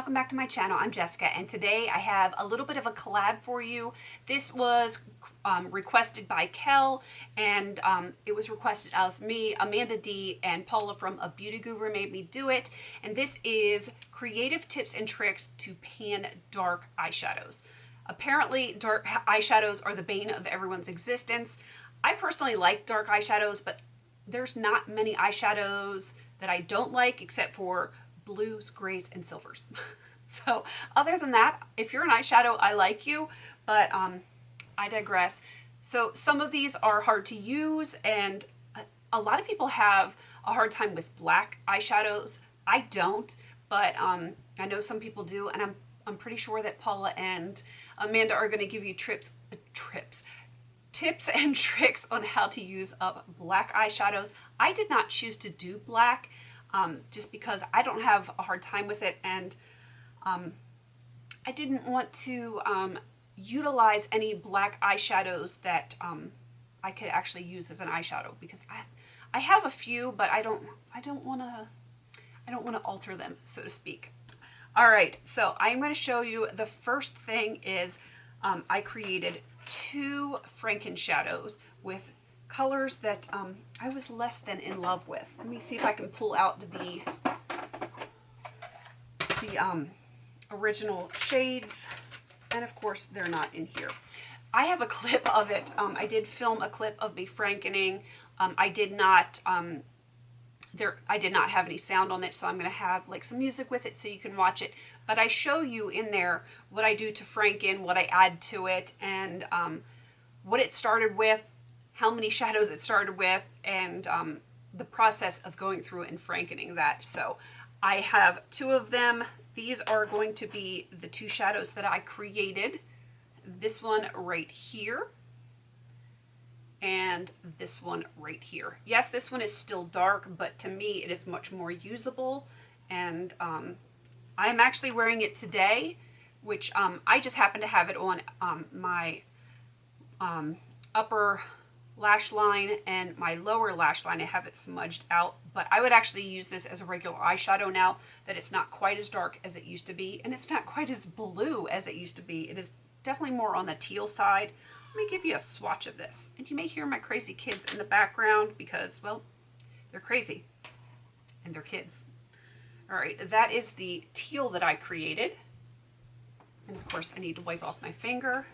welcome back to my channel. I'm Jessica, and today I have a little bit of a collab for you. This was requested by Kell, and it was requested of me, Amanda D, and Paula from A Beauty Guru made me do it. And this is creative tips and tricks to pan dark eyeshadows. Apparently, dark eyeshadows are the bane of everyone's existence. I personally like dark eyeshadows, but there's not many eyeshadows that I don't like except for blues, grays, and silvers. So other than that, if you're an eyeshadow, I like you, but I digress. So some of these are hard to use, and a lot of people have a hard time with black eyeshadows. I don't, but I know some people do, and I'm pretty sure that Paula and Amanda are going to give you tips and tricks on how to use up black eyeshadows. I did not choose to do black just because I don't have a hard time with it, and I didn't want to utilize any black eyeshadows that I could actually use as an eyeshadow, because I have a few, but I don't want to alter them, so to speak. All right, so I'm going to show you. The first thing is I created 2 Franken shadows with colors that I was less than in love with. Let me see if I can pull out the original shades, and of course they're not in here. I have a clip of it. I did film a clip of me frankening. I did not have any sound on it, so I'm going to have like some music with it so you can watch it. But I show you in there what I do to franken, what I add to it, and what it started with, how many shadows it started with, and the process of going through and frankening that. So I have 2 of them. These are going to be the 2 shadows that I created. This one right here, and this one right here. Yes, this one is still dark, but to me it is much more usable, and I'm actually wearing it today, which I just happen to have it on my upper lash line and my lower lash line. I have it smudged out, but I would actually use this as a regular eyeshadow now that it's not quite as dark as it used to be, and it's not quite as blue as it used to be. It is definitely more on the teal side. Let me give you a swatch of this, and you may hear my crazy kids in the background because, well, they're crazy and they're kids. All right, that is the teal that I created, and of course I need to wipe off my finger.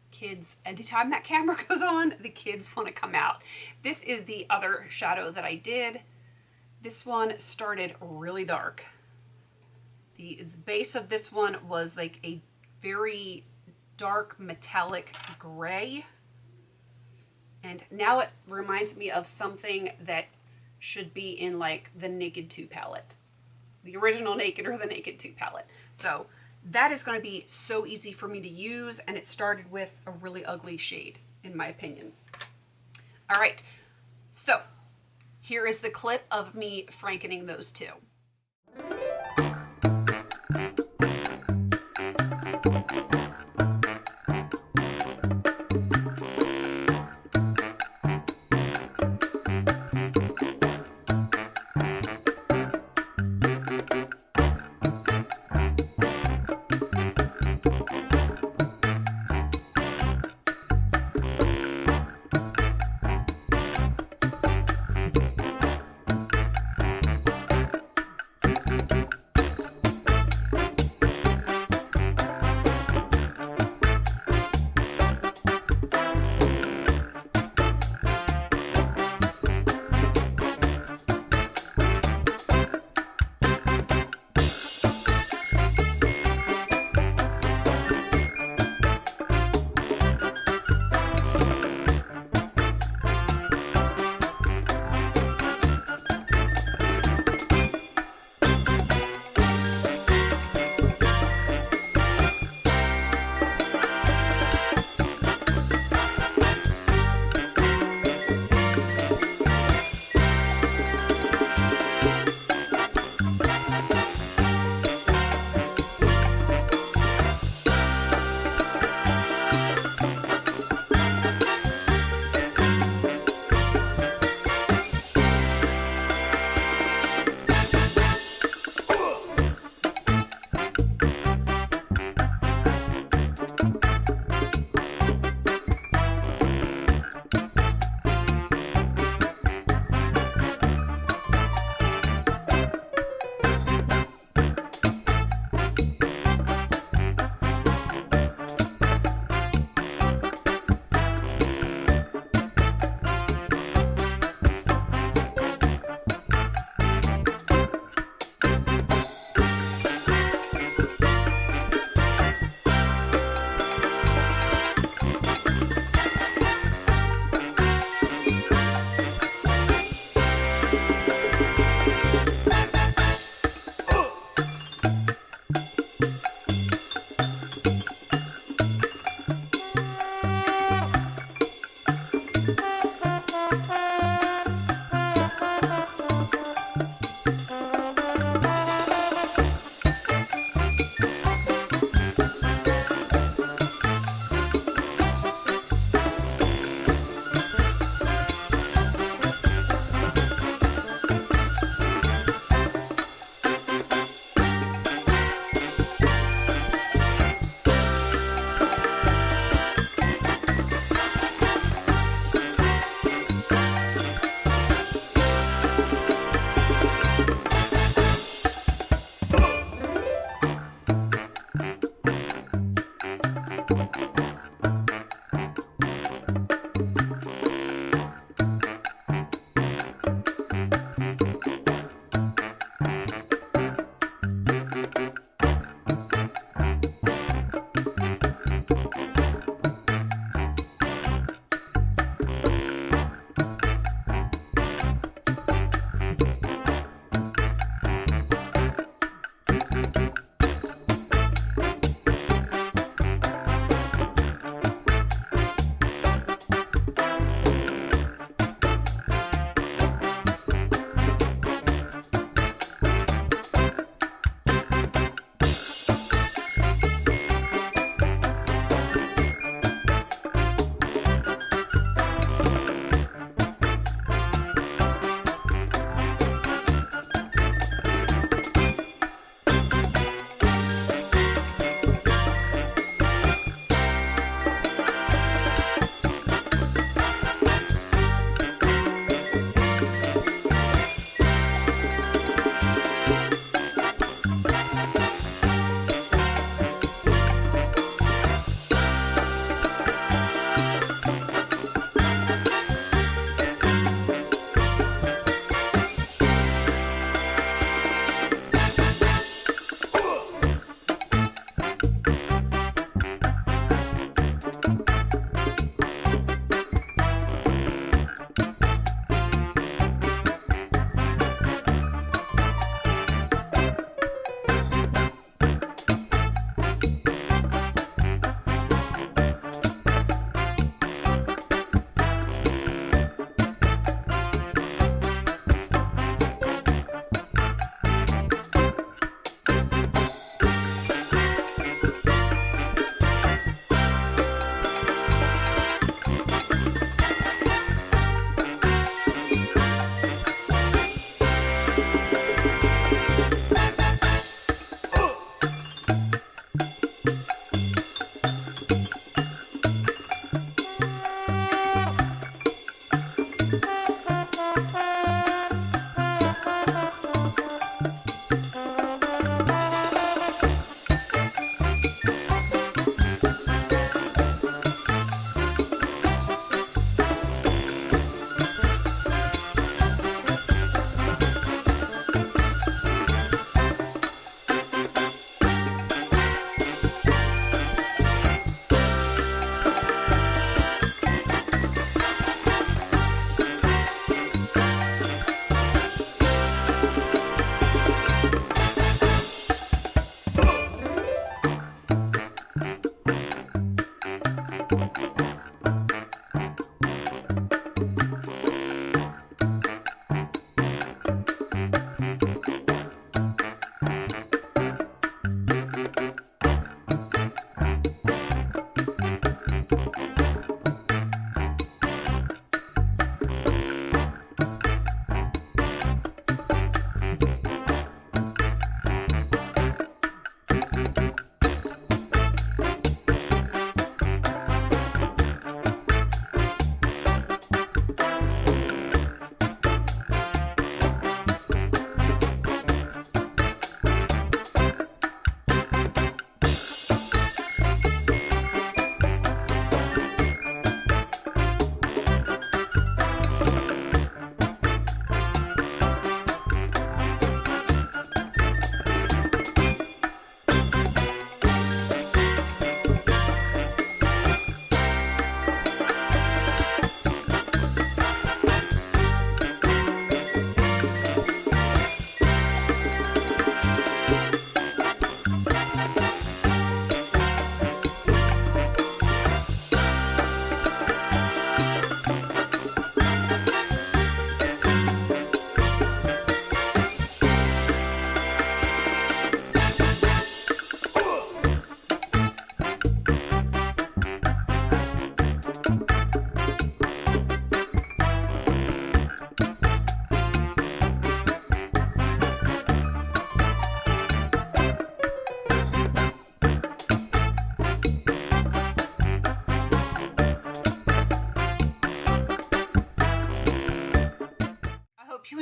Kids, anytime that camera goes on, the kids want to come out. This is the other shadow that I did. This one started really dark. The base of this one was like a very dark metallic gray, and now it reminds me of something that should be in like the Naked 2 palette, the original Naked or the Naked 2 palette. So that is going to be so easy for me to use, and it started with a really ugly shade, in my opinion. All right, so here is the clip of me frankening those 2.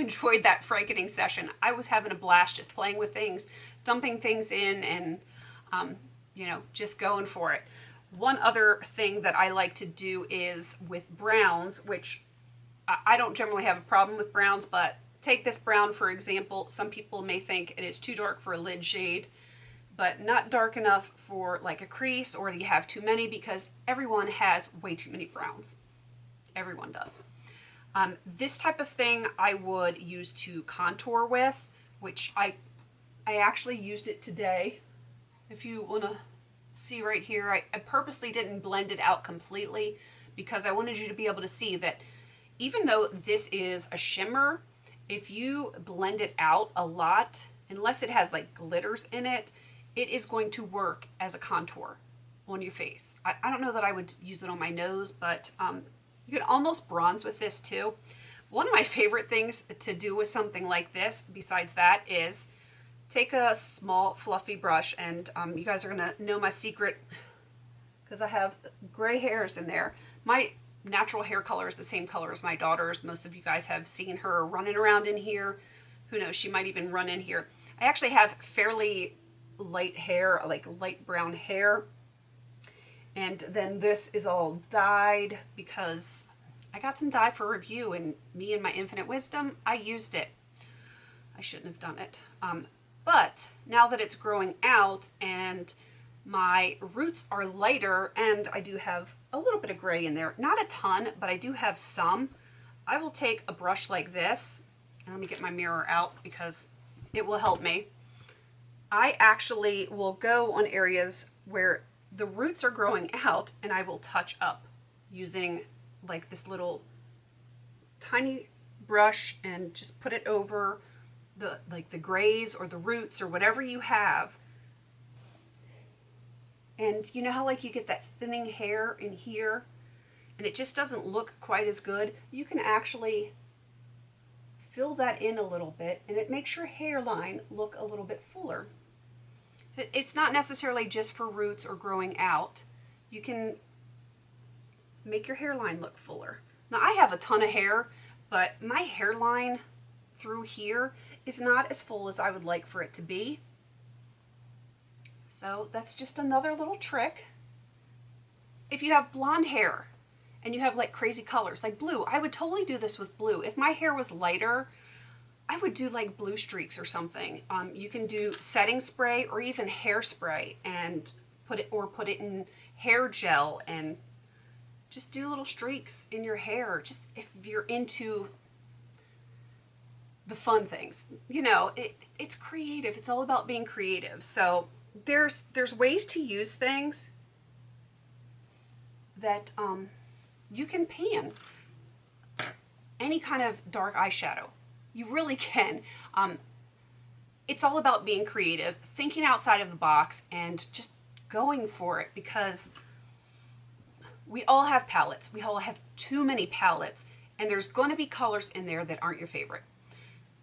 enjoyed that frankening session. I was having a blast just playing with things, dumping things in, and you know, just going for it. One other thing that I like to do is with browns, which I don't generally have a problem with browns, but take this brown for example. Some people may think it is too dark for a lid shade, but not dark enough for like a crease, or you have too many, because everyone has way too many browns. Everyone does. This type of thing I would use to contour with, which I actually used it today. If you want to see right here, I purposely didn't blend it out completely because I wanted you to be able to see that even though this is a shimmer, if you blend it out a lot, unless it has like glitters in it, it is going to work as a contour on your face. I don't know that I would use it on my nose, but you can almost bronze with this too. One of my favorite things to do with something like this, besides that, is take a small fluffy brush, and you guys are gonna know my secret because I have gray hairs in there. My natural hair color is the same color as my daughter's. Most of you guys have seen her running around in here. Who knows, she might even run in here. I actually have fairly light hair, like light brown hair. And then this is all dyed because I got some dye for review, and me and my infinite wisdom, I used it. I shouldn't have done it. But now that it's growing out and my roots are lighter, and I do have a little bit of gray in there, not a ton, but I do have some, I will take a brush like this, and let me get my mirror out because it will help me. I actually will go on areas where the roots are growing out, and I will touch up using like this little tiny brush and just put it over the grays or the roots or whatever you have. And you know how like you get that thinning hair in here and it just doesn't look quite as good? You can actually fill that in a little bit, and it makes your hairline look a little bit fuller. It's not necessarily just for roots or growing out. You can make your hairline look fuller. Now I have a ton of hair, but my hairline through here is not as full as I would like for it to be. So that's just another little trick. If you have blonde hair and you have like crazy colors, like blue, I would totally do this with blue. If my hair was lighter, I would do like blue streaks or something. You can do setting spray or even hairspray and put it in hair gel and just do little streaks in your hair. Just if you're into the fun things, you know, it's creative. It's all about being creative. So there's ways to use things that you can pan any kind of dark eyeshadow. You really can. It's all about being creative, thinking outside of the box, and just going for it, because we all have palettes. We all have too many palettes, and there's going to be colors in there that aren't your favorite.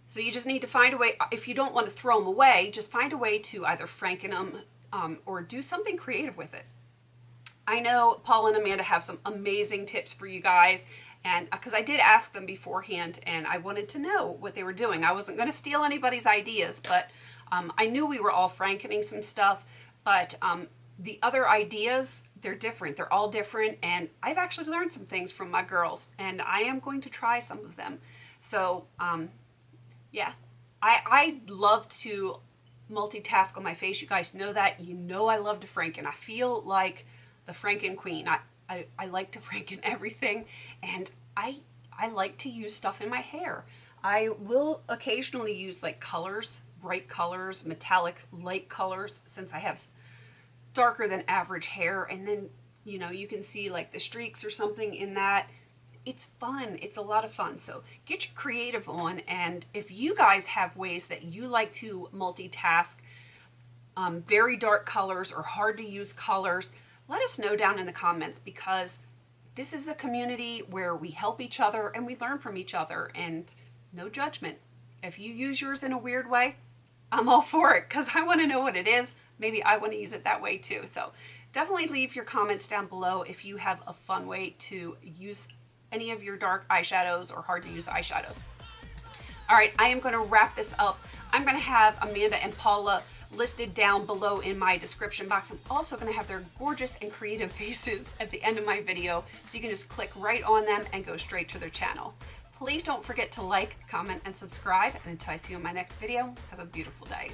So you just need to find a way. If you don't want to throw them away, just find a way to either franken them or do something creative with it. I know Paula and Amanda have some amazing tips for you guys, and because I did ask them beforehand and I wanted to know what they were doing. I wasn't going to steal anybody's ideas, but I knew we were all frankening some stuff, but the other ideas, they're different. They're all different, and I've actually learned some things from my girls, and I am going to try some of them. So yeah, I love to multitask on my face. You guys know that. You know I love to franken. I feel like the franken queen. I like to franken everything, and I like to use stuff in my hair. I will occasionally use like colors, bright colors, metallic light colors, since I have darker than average hair, and then, you know, you can see like the streaks or something in that. It's fun. It's a lot of fun. So get your creative on, and if you guys have ways that you like to multitask, very dark colors or hard to use colors, let us know down in the comments, because this is a community where we help each other and we learn from each other, and no judgment. If you use yours in a weird way, I'm all for it, because I want to know what it is. Maybe I want to use it that way too. So definitely leave your comments down below if you have a fun way to use any of your dark eyeshadows or hard to use eyeshadows. All right, I am going to wrap this up. I'm going to have Amanda and Paula listed down below in my description box. I'm also going to have their gorgeous and creative faces at the end of my video, so you can just click right on them and go straight to their channel. Please don't forget to like, comment, and subscribe. And until I see you in my next video, have a beautiful day.